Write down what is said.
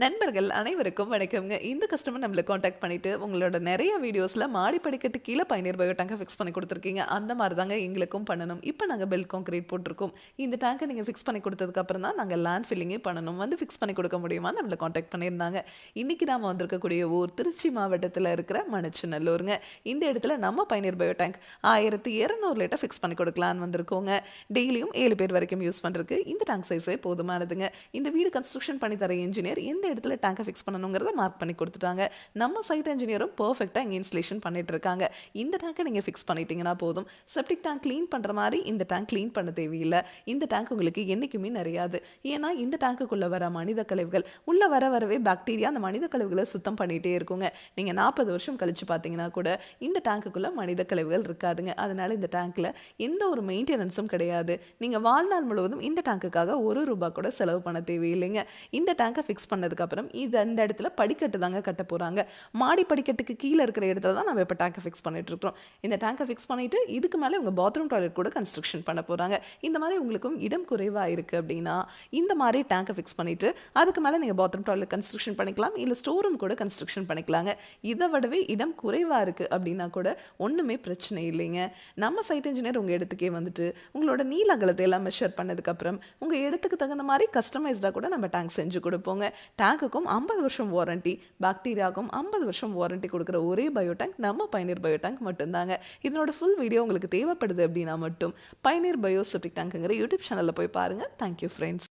நண்பர்கள் அனைவருக்கும் வணக்கம்ங்க. இந்த கஸ்டமர் நம்மள கான்டாக்ட் பண்ணிட்டு, உங்களோட நெறைய வீடியோஸ்ல மாடி படிக்கட்டு கீழ பயணியர் பயோ டேங்க ஃபிக்ஸ் பண்ணி குடுத்துருக்கீங்க. அந்த மாரி தாங்க எங்களுக்கும் பண்ணணும். இப்ப நாங்க பெல் கான்கிரீட் போட்டுருக்கோம். இந்த டேங்க நீங்க ஃபிக்ஸ் பண்ணி குடுத்ததுக்கு அப்புறம் தான் நாங்க லேண்ட் ஃபில்லிங்கே பண்ணணும். வந்து ஃபிக்ஸ் பண்ணி குடுக்க முடியுமான்னு நம்மள கான்டாக்ட் பண்ணியிருந்தாங்க. இன்னைக்கு நாம வந்திருக்கக்கூடிய ஊர் திருச்சி மாவட்டத்துல இருக்கிற மணச்சநல்லூருங்க. இந்த இடத்துல நம்ம பயணியர் பயோ டேங்க் 1200 லிட்டர் ஃபிக்ஸ் பண்ணி குடுக்கலான்னு வந்திருக்கோங்க. டெய்லியும் 7 பேர் வரைக்கும் யூஸ் பண்றதுக்கு இந்த டேங்க் சைஸே போதுமானதுங்க. இந்த வீடு கன்ஸ்ட்ரக்ஷன் பண்ணி தர என்ஜினியர் எந்த இடத்துல டேங்கை ஃபிக்ஸ் பண்ணணுங்கிறத மார்க் பண்ணி கொடுத்துட்டாங்க. நம்ம சைட் இன்ஜினியரும் பெர்ஃபெக்டாக இங்கே இன்ஸ்டலேஷன் பண்ணிட்டு இருக்காங்க. இந்த டேங்கை நீங்கள் ஃபிக்ஸ் பண்ணிட்டீங்கன்னா போதும். செப்டிக் டேங்க் க்ளீன் பண்ணுற மாதிரி இந்த டேங்க் க்ளீன் பண்ண தேவையில்லை. இந்த டேங்க் உங்களுக்கு என்றைக்குமே நிறையாது. ஏன்னா இந்த டேங்குக்குள்ளே வர மனித கழிவுகள் உள்ள வரவே பாக்டீரியா அந்த மனித கழிவுகளை சுத்தம் பண்ணிகிட்டே இருக்குங்க. நீங்கள் 40 வருஷம் கழிச்சு பார்த்தீங்கன்னா கூட இந்த டேங்குக்குள்ளே மனித கழிவுகள் இருக்காதுங்க. அதனால இந்த டேங்க்கில் எந்த ஒரு மெயின்டெனன்ஸும் கிடையாது. நீங்கள் வாழ்நாள் முழுவதும் இந்த டேங்குக்காக ₹1 கூட செலவு பண்ண தேவையில்லைங்க. இந்த டேங்கை ஃபிக்ஸ் பண்ணதுக்கப்புறம் இது அந்த இடத்துல படிக்கட்டு தாங்க கட்ட போகிறாங்க. மாடி படிக்கட்டுக்கு கீழே இருக்கிற இடத்துல தான் நம்ம இப்போ டேங்கை ஃபிக்ஸ் பண்ணிட்டு இருக்கோம். இந்த டேங்கை ஃபிக்ஸ் பண்ணிட்டு இதுக்கு மேலே உங்கள் பாத்ரூம் டாய்லெட் கூட கன்ஸ்ட்ரக்ஷன் பண்ண போகிறாங்க. இந்த மாதிரி உங்களுக்கும் இடம் குறைவாக இருக்குது அப்படின்னா இந்த மாதிரி டேங்கை ஃபிக்ஸ் பண்ணிட்டு அதுக்கு மேலே நீங்கள் பாத்ரூம் டாய்லெட் கன்ஸ்ட்ரக்ஷன் பண்ணிக்கலாம். இல்லை ஸ்டோர் ரூம் கூட கன்ஸ்ட்ரக்ஷன் பண்ணிக்கலாங்க. இதை விடவே இடம் குறைவாக இருக்குது அப்படின்னா கூட ஒன்றுமே பிரச்சனை இல்லைங்க. நம்ம சைட் இன்ஜினியர் உங்கள் இடத்துக்கே வந்துட்டு உங்களோட நீள அகலத்தை எல்லாம் மெஷர் பண்ணதுக்கப்புறம் உங்கள் இடத்துக்கு தகுந்த மாதிரி கஸ்டமைஸ்டாக கூட நம்ம டேங்க் செஞ்சு கொடுப்போங்க. டேங்குக்கும் 50 வருஷம் வாரண்டி, பாக்டீரியாவுக்கும் 50 வருஷம் வாரண்டி கொடுக்குற ஒரே பயோ டேங்க் நம்ம பயனீர் பயோ டேங்க் மட்டும்தாங்க. இதனோட ஃபுல் வீடியோ உங்களுக்கு தேவைப்படுது அப்படின்னா மட்டும் பயனீர் பயோ செப்டிக் டேங்க்குங்கிற யூடியூப் சேனலில் போய் பாருங்கள். Thank you friends.